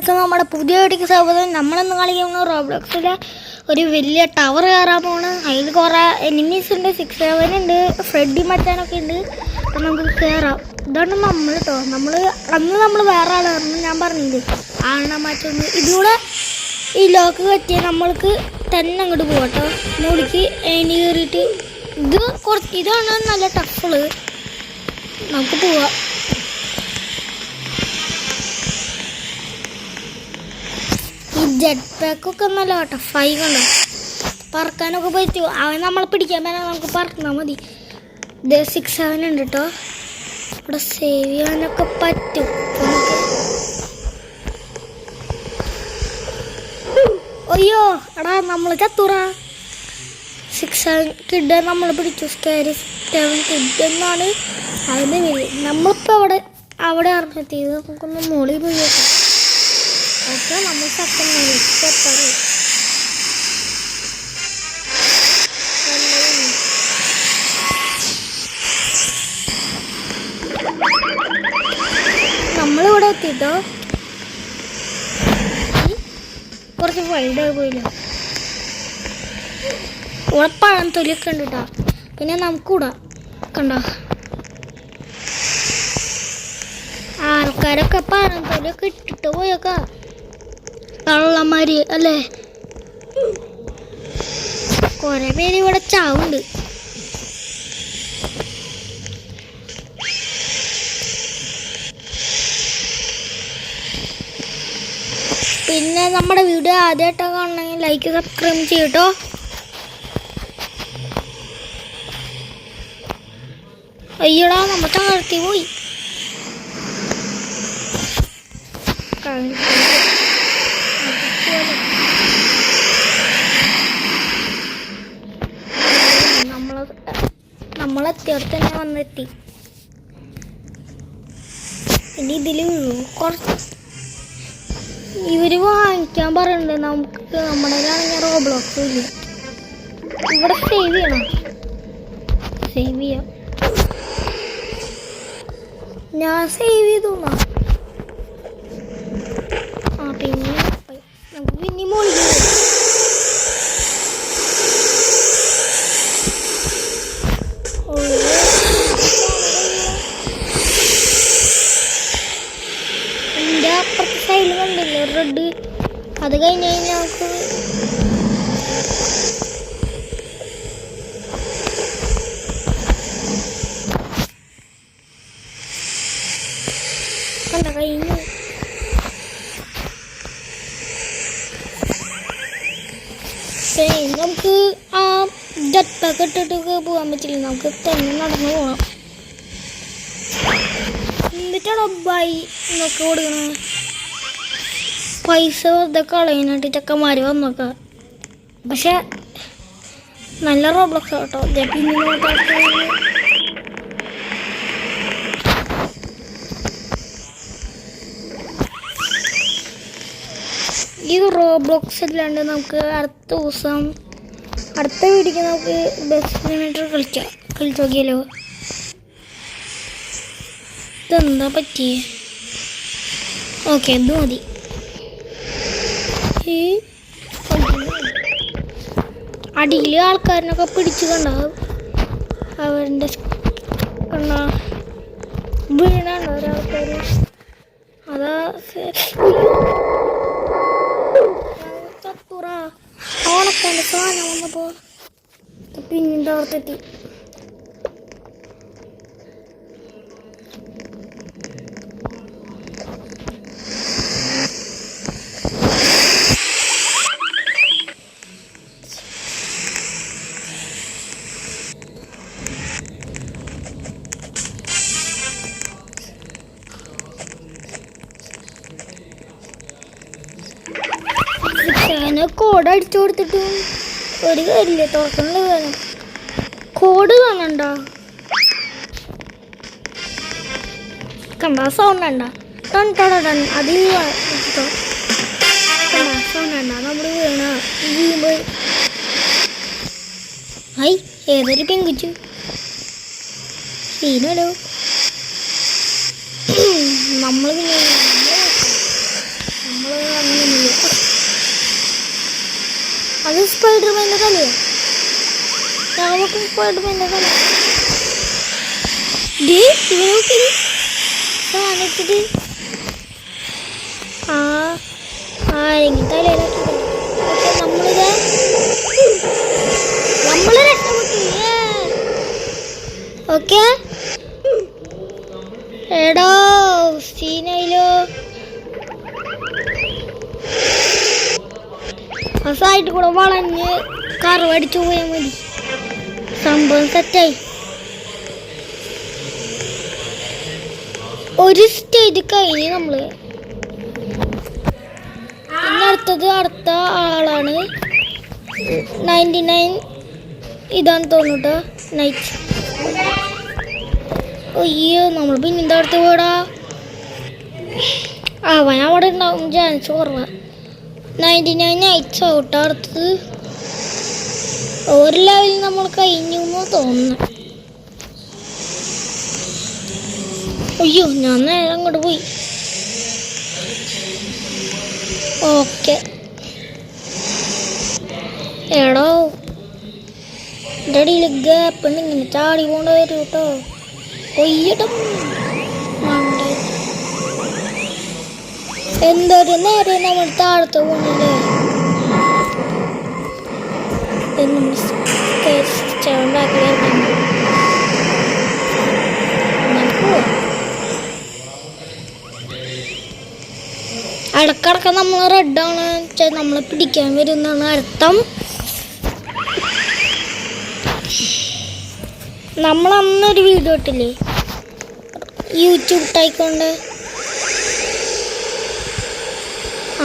നമ്മുടെ പുതിയ വീട്ടിലേക്ക് സ്വാഗതം. നമ്മളിന്ന് കളിക്കുന്ന റോബ്ലോക്സിലെ ഒരു വലിയ ടവർ കയറാൻ പോണ്. അതിൽ കുറേ എനിമീസ് ഉണ്ട്, 6 7 ഉണ്ട്, ഫ്രെഡി മച്ചാനൊക്കെ ഉണ്ട്. അപ്പം നമുക്ക് കയറാം. ഇതാണ് നമ്മൾ കേട്ടോ. അന്ന് നമ്മൾ വേറെ ആളായിരുന്നു, ഞാൻ പറഞ്ഞില്ലേ ആണ മാറ്റൊന്ന്. ഇതിലൂടെ ഈ ലോക്ക് കെറ്റിയ നമ്മൾക്ക് തന്നെ അങ്ങോട്ട് പോകാം കേട്ടോ. മുകളിലേക്ക് എണി കയറിയിട്ട് ഇതാണ് നല്ല ടഫുള്ള്. നമുക്ക് പോവാം. ഈ ജെറ്റ് പാക്കൊക്കെ നല്ല ടഫായി കണ്ടോ. പറക്കാനൊക്കെ പറ്റുമോ? അവൻ നമ്മളെ പിടിക്കാൻ പറ്റാൻ നമുക്ക് പറന്നാൽ മതി. ഇത് 6 7 ഉണ്ട് കേട്ടോ. ഇവിടെ സേവ് ചെയ്യാനൊക്കെ പറ്റും. അയ്യോ എടാ നമ്മൾ ചത്തുറ. 6 7 കിഡ് നമ്മൾ പിടിച്ചു. സ്കാരി 7 കിഡ് എന്നാണ് അതിൻ്റെ പേര്. നമ്മളിപ്പോൾ അവിടെ ഇറങ്ങെത്തിയത്. നമുക്കൊന്ന് മുകളിൽ പോയി നോക്കാം. ഓക്കെ, നമ്മൾ സെക്കൻഡ് നമ്മളിവിടെ എത്തിട്ടോ. കുറച്ച് വൈഡായി പോയില്ല. ഇവിടെ പഴം തൊലിയൊക്കെ ഉണ്ട് കേട്ടോ. പിന്നെ നമുക്കിവിടെ കണ്ടോ ആൾക്കാരൊക്കെ പഴം തൊലിയൊക്കെ ഇട്ടിട്ട് പോയൊക്കെ കള്ളന്മാര് അല്ലേ. കുറെ പേര് ഇവിടെ ചാവുണ്ട്. പിന്നെ നമ്മുടെ വീഡിയോ ആദ്യമായിട്ടൊക്കെ കാണണമെങ്കിൽ ലൈക്ക് സബ്സ്ക്രൈബ് ചെയ്യട്ടോ. അയ്യടാ നമ്മൾ തകർത്തി പോയി. നമ്മളെത്തിയോടെ തന്നെ വന്നെത്തി. ഇനി ഇതിൽ കുറച്ച് ഇവര് വാങ്ങിക്കാൻ പറയുന്നുണ്ട്. നമുക്ക് നമ്മുടെ ആണെങ്കിൽ റോബ്ലോക്സ് ഇല്ല. ഇവിടെ സേവ് ചെയ്യണം. സേവ് ചെയ്യാം. ഞാൻ സേവ് ചെയ്തു. പിന്നെ നമുക്ക് പിന്നെ മോളിൽ എൻ്റെ അപ്പുറത്തെ സൈഡിൽ കണ്ടില്ലേ റെഡ്. അത് കഴിഞ്ഞ് കഴിഞ്ഞാൽ നമുക്ക് കണ്ട കഴിഞ്ഞു. നമുക്ക് ആ ജെറ്റ് പാക്ക് ഇട്ടിട്ടൊക്കെ പോകാൻ പറ്റില്ല. നമുക്ക് തന്നെ നടന്നു പോകണം. എന്നിട്ടാണോ ബൈ എന്നൊക്കെ കൊടുക്കണേ? പൈസ വെറുതെ കളയാനായിട്ട് ചെക്കന്മാർ വന്നൊക്കെ. പക്ഷെ നല്ല റോബ്ലോക്സ് കേട്ടോ. ഈ റോബ്ലോക്സ് ഇല്ലാണ്ട് നമുക്ക് അടുത്ത വീഡിയോക്ക് നമുക്ക് ബെസ്റ്റ് സിമിനേറ്റർ കളിച്ചു നോക്കിയാലോ. ഇതെന്താ പറ്റിയേ? ഓക്കെ, ഇത് മതി. ഈ അടിയിൽ ആൾക്കാരനൊക്കെ പിടിച്ച് കണ്ടാവും. അവരുടെ കണ്ട വീണുണ്ടോ ഒരാൾക്കാർ? അതാ ചത്തുറ ഓണക്കാൻ്റെ സാധനം വന്നപ്പോൾ പിന്നീട് അവിടത്തെത്തി. കോഡ് അടിച്ചു കൊടുത്തിട്ട് ഒരു കാര്യമില്ല. തുറക്കണ കാര്യം കോഡ് കാണണ്ട. കണ്ട സൗണ്ട് ഉണ്ട ടൺ അതിൽ സൗണ്ട് ഉണ്ട. നമ്മൾ വീഴുമ്പോൾ ഐ ഏതൊരു പെൺകുച്ചു സീനല്ലോ. നമ്മൾ പിന്നെ നമ്മൾ അങ്ങനെയൊന്നുമില്ല. അത് സ്പൈഡർമാൻ്റെ കളിയോ? നമുക്ക് സ്പൈഡർമാൻ്റെ കളി സാധനത്തിട്ട് ആരെങ്കിലും തലയിലാക്കി. നമ്മളിത് നമ്മൾ രക്ഷപ്പെട്ടു. ഓക്കെ എടോ സീനയിലോ ആ സൈഡിൽ കൂടെ വളഞ്ഞ് കറവടിച്ചു പോയാൽ മതി. സംഭവം സെറ്റായി. ഒരു സ്റ്റേജ് കഴിഞ്ഞ് നമ്മള് പിന്നെ അടുത്ത ആളാണ് 99 ഇതാന്ന് തോന്നുട്ടോ നൈറ്റ്. അയ്യോ നമ്മൾ പിന്നെന്താ അടുത്ത് പോടാ. അവൻ അവിടെ ഉണ്ടാവും ചാൻസ് കുറവാ. 99 നൈറ്റ്സ് ഔട്ട്. അടുത്തത് ഒരു ലെവലിൽ നമ്മൾ കഴിഞ്ഞു എന്ന് തോന്നുന്നു. അയ്യോ ഞാൻ നേരെ അങ്ങോട്ട് പോയി. ഓക്കെ എടോ എൻ്റെ അടിയിൽ ഗ്യാപ്പ് ഉണ്ട്. ഇങ്ങനെ ചാടി പോകേണ്ട വരും കേട്ടോ. കൊയ്യട്ടും എന്തൊരു നേരെ നമ്മൾ താഴത്ത് പോകുന്നില്ലേ. ഇടക്കിടക്ക് നമ്മൾ റെഡാണ് നമ്മളെ പിടിക്കാൻ വരുന്നതാണ് അർത്ഥം. നമ്മൾ അന്നൊരു വീഡിയോ ഇട്ടില്ലേ യൂട്യൂബ് ടൈക്കൊണ്ട്,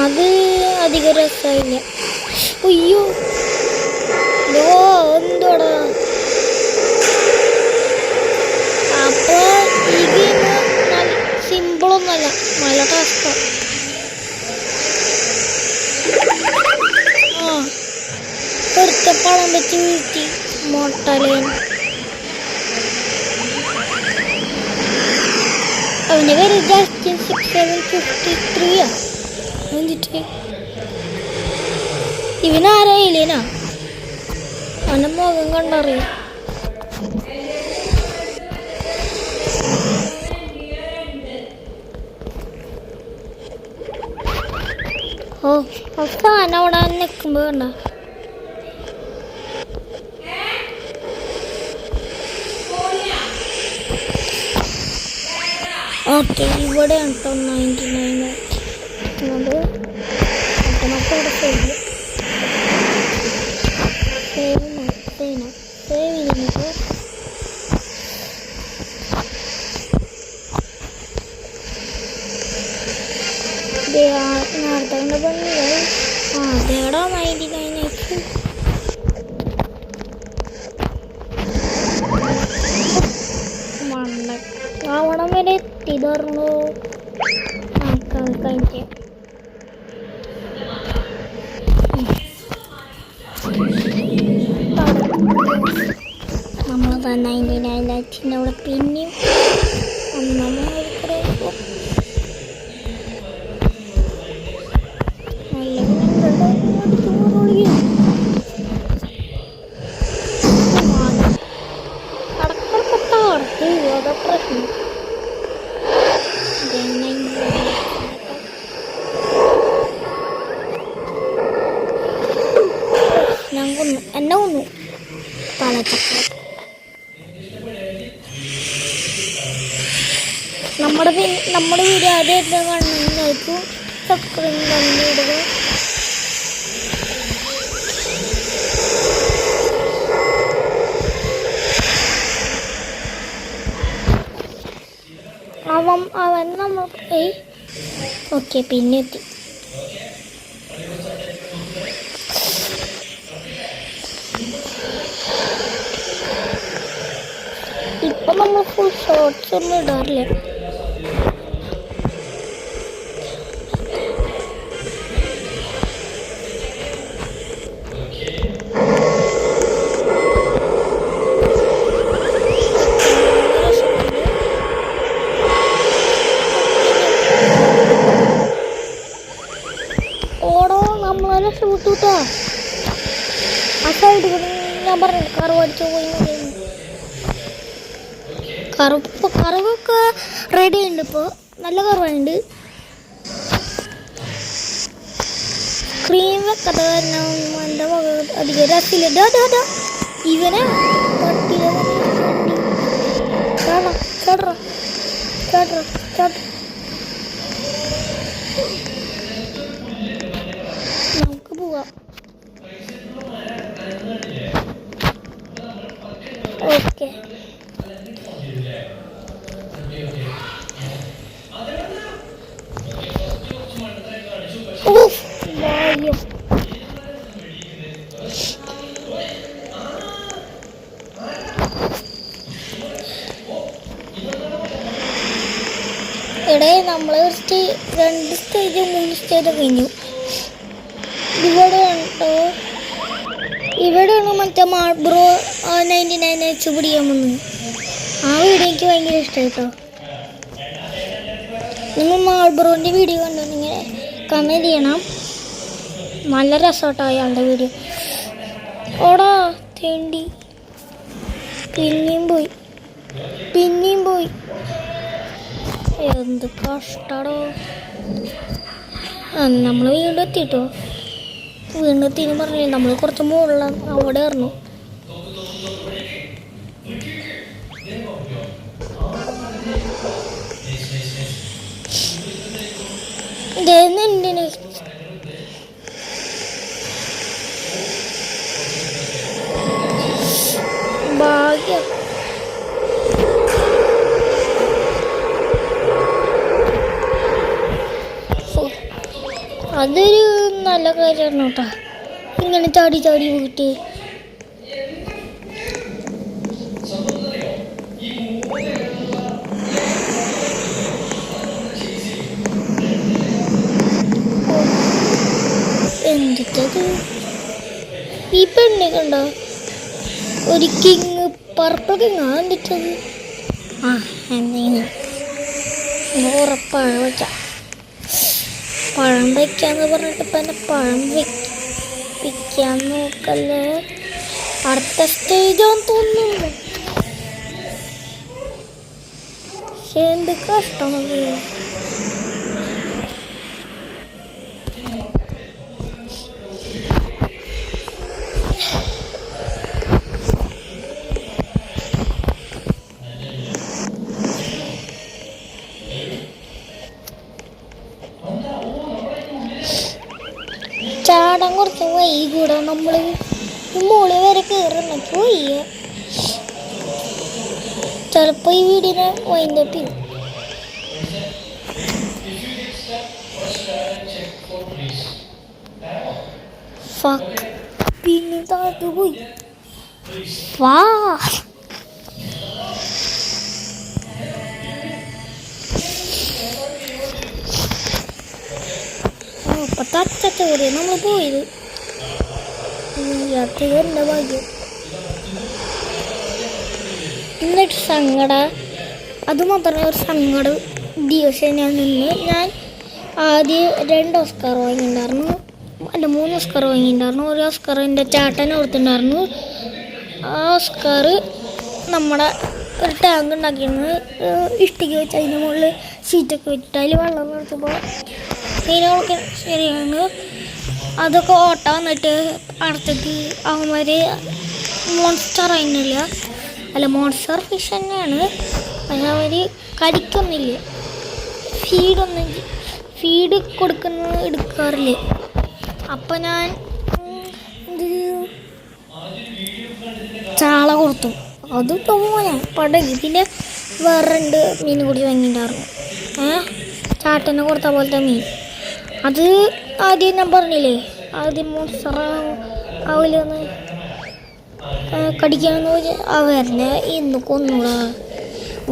അത് അധികം രസമില്ല. അയ്യോ എന്തോടാ. അപ്പോൾ ഈ ഗെയിം സിമ്പിളൊന്നുമല്ല, നല്ല ടാസ്കാണ്. ഒരുത്ത പണം വെച്ച് വീഴ്ത്തി മോട്ടലേൻ. അവൻ്റെ പേര് ജസ്റ്റിൻ 6753 എന്നിട്ട് ഇവനാരായില്ലേനാ അവൻ്റെ മുഖം കണ്ടറിയാം. ഓ അവൻ അവിടെ നിൽക്കുമ്പോൾ കണ്ട. ഓക്കെ ഇവിടെയാണ് കേട്ടോ 99 അത് നമുക്കവിടെ സേവ് ചെയ്തിട്ട് നേരത്തെ കണ്ട പണികൾ അതേടാ 99 ആവണം വരെ എത്തിയതായിരുന്നു. കഴിഞ്ഞ നമ്മളതാ 99 ലാച്ചിൻ്റെ അവിടെ പിന്നെയും പ്രശ്നം. ഞാൻ കൊന്നു, എന്നെ കൊന്നു പാലച്ചക്ക. നമ്മുടെ വീഡിയോ ആദ്യമായിട്ട് കാണുന്നതിനായിരിക്കും സബ്സ്ക്രൈബ് ചെയ്യുക. അവൻ നമ്മൾ ഓക്കെ പിന്നെ എത്തി. ഇപ്പൊ നമ്മൾ ഫുൾ ഷോർട്സ് ഒന്നും ഇടാറില്ല. ഓടോ നമ്മളെ ഷൂട്ടാ ആ സൈഡ് ഞാൻ പറഞ്ഞു കറവ് അടിച്ചു പോയി കറവൊക്കെ റെഡി ഉണ്ട് ഇപ്പോൾ നല്ല കറവുണ്ട് ക്രീം വെക്കാത്ത കാരണം എൻ്റെ വക അധികം രസമില്ല ഇവനെ നമുക്ക് പോവാം ഓക്കെ ഇവിടെ നമ്മൾ 2 സ്റ്റേജ് 3 സ്റ്റേജ് കഴിഞ്ഞു ഇവിടെയാണ് മറ്റേ മാർബ്രോ 99 വെച്ച് പിടിക്കാൻ വന്നത് ആ വീഡിയോ എനിക്ക് ഭയങ്കര ഇഷ്ടമായി കേട്ടോ നിങ്ങൾ മാർബ്രോൻ്റെ വീഡിയോ കണ്ടോ നിങ്ങൾ കമൻറ്റ് ചെയ്യണം നല്ല രസമാട്ടോ അയാളുടെ വീഡിയോ ഓടാ തേണ്ടി പിന്നെയും പോയി എന്ത് കഷ്ടാടോ നമ്മൾ വീണ്ടും എത്തിട്ടോ വീണ്ടും എത്തിന്ന് പറഞ്ഞില്ലേ നമ്മൾ കുറച്ച് മുകളിലാണ് അവിടെ ആയിരുന്നു ഇതെന്തിന് ഭാഗ്യം അതൊരു നല്ല കാര്യമാണ് കേട്ടോ ഇങ്ങനെ ചാടി പോയിട്ട് എന്തിട്ടത് ഈ പെണ്ണെ കണ്ടോ ഒരു കിങ് പർപ്പിൾ കിങ് എന്തിട്ടത് ആ എന്തെങ്കിലും ഉറപ്പഴം വെച്ച പഴം വയ്ക്കാന്ന് പറഞ്ഞിട്ട് ഇപ്പം എൻ്റെ പഴം വയ്ക്കാൻ നോക്കല്ലേ അടുത്ത സ്റ്റേജാന്ന് തോന്നുന്നു പക്ഷെ എന്ത് കഷ്ടമാണ് ചാടാൻ കുറച്ച് വൈകൂടാ നമ്മൾ മോളി വരെ കയറുന്ന പോയി ചിലപ്പോൾ ഈ വീടിനെ വൈൻഡപ്പ് ചെയ്യും പിന്നെ താഴത്ത് പോയി വാ തച്ചോടെ നമ്മൾ പോയത് അത് എൻ്റെ ഭാഗ്യം എന്നിട്ട് അത് മാത്രമേ ഒരു സങ്കടം ദിവസം ഞാൻ ആദ്യം 2 ഓസ്കാർ വാങ്ങിയിട്ടുണ്ടായിരുന്നു അല്ല 3 ഓസ്കാർ വാങ്ങിയിട്ടുണ്ടായിരുന്നു ഒരു ഓസ്കാർ എൻ്റെ ചാട്ടനെ കൊടുത്തിട്ടുണ്ടായിരുന്നു ആ ഓസ്കാർ നമ്മുടെ ഒരു ടാങ്ക് ഉണ്ടാക്കിയിരുന്നു ഇഷ്ടിക വെച്ച് അതിൻ്റെ മുകളിൽ ഷീറ്റൊക്കെ വെച്ചിട്ട് അതിൽ വെള്ളം നിറച്ചപ്പോൾ മീനുകളൊക്കെ ശരിയാണ് അതൊക്കെ ഓട്ട വന്നിട്ട് അടുത്തേക്ക് അവന്മാർ മോൺസ്റ്റർ ആയിരുന്നില്ല അല്ല മോൺസ്റ്റർ ഫിഷ് തന്നെയാണ് പക്ഷെ അവർ കടിക്കൊന്നുമില്ല ഫീഡ് എടുക്കാറില്ല അപ്പം ഞാൻ ചാള കൊടുത്തു അത് തോന്നെ പടകി പിന്നെ വേറെ 2 മീൻ കൂടി വാങ്ങിയിട്ടുണ്ടായിരുന്നു ചാട്ടനെ കൊടുത്ത പോലത്തെ മീൻ അത് ആദ്യം ഞാൻ പറഞ്ഞില്ലേ ആദ്യം മോൺസ്റ്റർ ആവില്ലെന്ന് കടിക്കാമെന്ന് വെച്ചാൽ അവരെ ഇന്ന് കൊന്നൂടാ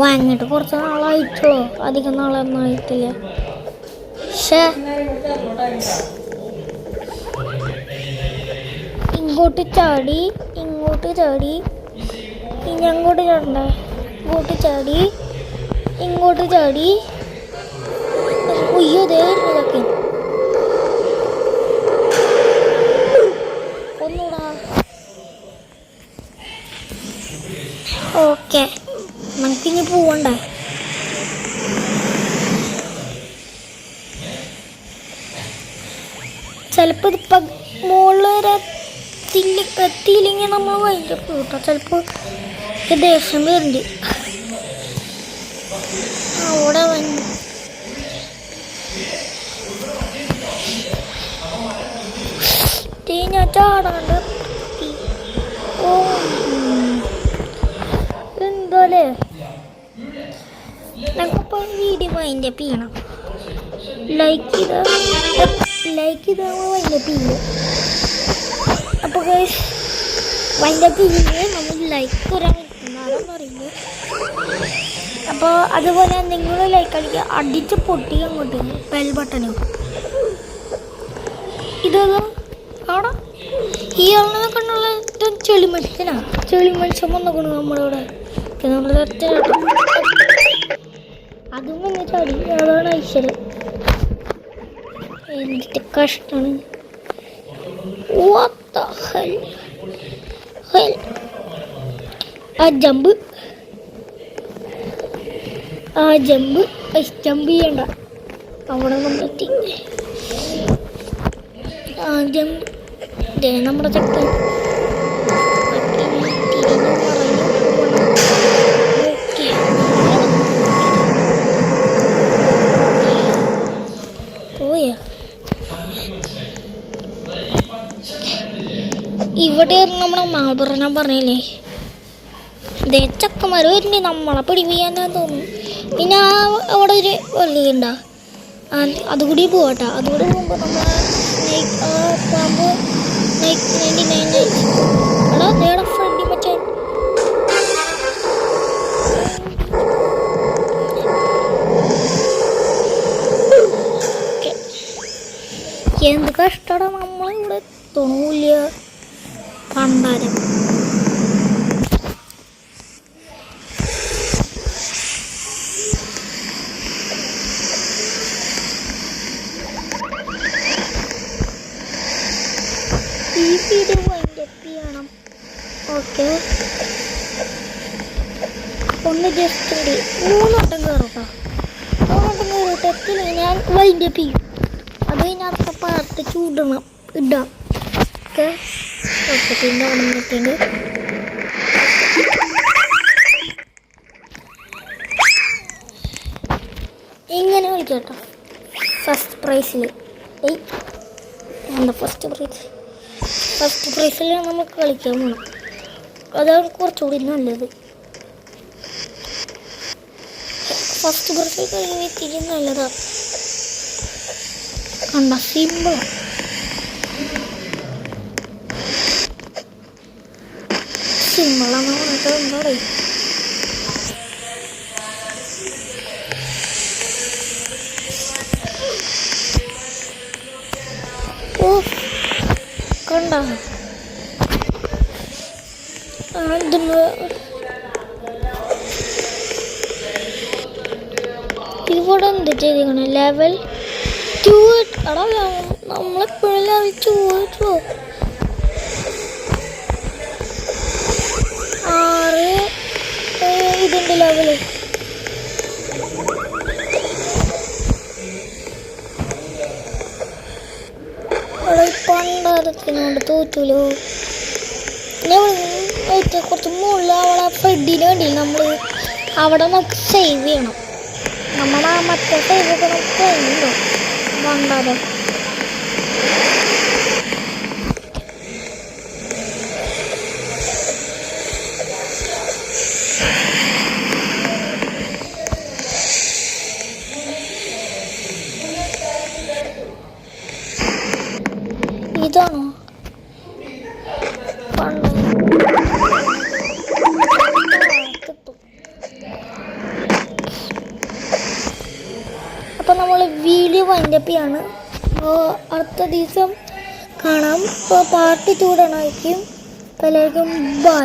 വാങ്ങിയിട്ട് കുറച്ച് നാളായിട്ടുള്ളൂ അധികം നാളൊന്നും ആയിട്ടില്ല പക്ഷേ ഇങ്ങോട്ട് ചാടി ഇനി അങ്ങോട്ട് ചാടണ്ടേ ഇങ്ങോട്ട് ചാടി ഉയ്യോ ദേ ഇതൊക്കെ ചിലപ്പോൾ ഇതിപ്പം മുകളിൽ വരെ എത്തിയില്ലെങ്കിൽ നമ്മൾ വൈകിട്ട് കൂട്ടാം. ചിലപ്പോൾ ദേഷ്യം വരുന്നുണ്ട്. അവിടെ ഞാൻ ചാടാണ്ട്. ഓ എന്തോല്ലേ, ഞങ്ങൾക്കിപ്പോൾ വീഡിയോ വൈൻഡപ്പ് ചെയ്യണം. ലൈക്ക് ചെയ്താൽ വൈൻഡപ്പ് ചെയ്യില്ല. അപ്പോൾ വൈൻഡപ്പ് ചെയ്യുന്നത് നമ്മൾ ലൈക്ക് ഒരാളെന്ന് അറിയില്ല. അപ്പോൾ അതുപോലെ നിങ്ങൾ ലൈക്ക് അടിക്കുക, അടിച്ച് പൊട്ടിക്കുക അങ്ങോട്ട് ബെൽ ബട്ടനും. ഇതൊന്നും അവിടെ ഈ ആളിനെ കണ്ടുള്ള ചെളി മത്സ്യനാണ്. ചെളി മത്സ്യം വന്നോക്കണം നമ്മളിവിടെ. നമ്മൾ അതും വന്ന് ചാടി. അതാണ് ഐശ്വര്യം. എന്നിട്ട് കഷ്ടമാണ്. ആ ജമ്പ് ജമ്പ് ചെയ്യണ്ട. അവിടെ നമ്മളെത്തി. ആ ജമ്പ് നമ്മുടെ ചക്കൻ പോയ. ഇവിടെ നമ്മുടെ മാബറ ഞാൻ പറഞ്ഞില്ലേ, ദേ ചക്കന്മാർ വരുന്നുണ്ട് നമ്മളെ പിടിപ്പിക്കാനാ തോന്നുന്നു. പിന്നെ അവിടെ ഒരു വെള്ളിയുണ്ടാ, അതുകൂടി പോകട്ടെ. അതുകൂടി പോകുമ്പോൾ നമ്മളെ പാമ്പ് എടാ നേടെ ഫ്രണ്ടി മറ്റേ എന്ത് കഷ്ടടാ, നമ്മളിവിടെ തോന്നില്ല കണ്ടാലും. ഈ വീഡിയോ വൈൻഡപ്പ് ചെയ്യണം. ഓക്കെ, ഒന്ന് ജസ്റ്റ് 3 വട്ടം കയറട്ടോ. 3 വട്ടം കയറിയിട്ട് എത്തില്ല ഞാൻ വൈൻഡപ്പ് ചെയ്യും. അത് കഴിഞ്ഞാൽ അടുത്ത പാർട്ട് ഇടാം. Okay okay. പിന്നെ വന്നിട്ടുണ്ട് ഇങ്ങനെ കളിക്കട്ടോ. ഫസ്റ്റ് പ്രൈസിൽ എന്താ ഫസ്റ്റ് പ്രൈസിൽ നമുക്ക് കളിക്കാൻ വേണം. അതാണ് കുറച്ചുകൂടി നല്ലത്. ഫസ്റ്റ് പ്രൈസിൽ കളിക്കുന്ന ഇത്തിരി നല്ലതാണ്. കണ്ട സിമ്പിളാണ്. സിമ്പിളാണ് പറഞ്ഞിട്ട് എന്താ പറയുക. ഓ കണ്ട ഇവിടെ എന്ത് ചെയ്തിരിക്കണം, ലെവൽ 2. എടാ നമ്മളെപ്പോഴും ലെവൽ 2 ആയിട്ടോ. 6 ഇതിൻ്റെ ലെവല്. അവിടെ പണ്ടാരത്തിനോട് തോറ്റൂലോ. കുറച്ച് മുകളിൽ അവളെ ഫ്രെഡിന് വേണ്ടി നമ്മൾ അവിടെ നമുക്ക് സേവ് ചെയ്യണം. നമ്മുടെ മറ്റേ സേവൊക്കെ നമുക്ക് കഴിഞ്ഞുണ്ടോ പണ്ടാരോ. ഇതാണോ പണ്ട് അപ്പം നമ്മൾ വീഡിയോ വൈൻഡപ്പ് ചെയ്യാണ്. അപ്പോൾ അടുത്ത ദിവസം കാണാം. ഇപ്പോൾ പാർട്ട് 2 ഇടാനായിരിക്കും. എല്ലാവർക്കും ബൈ.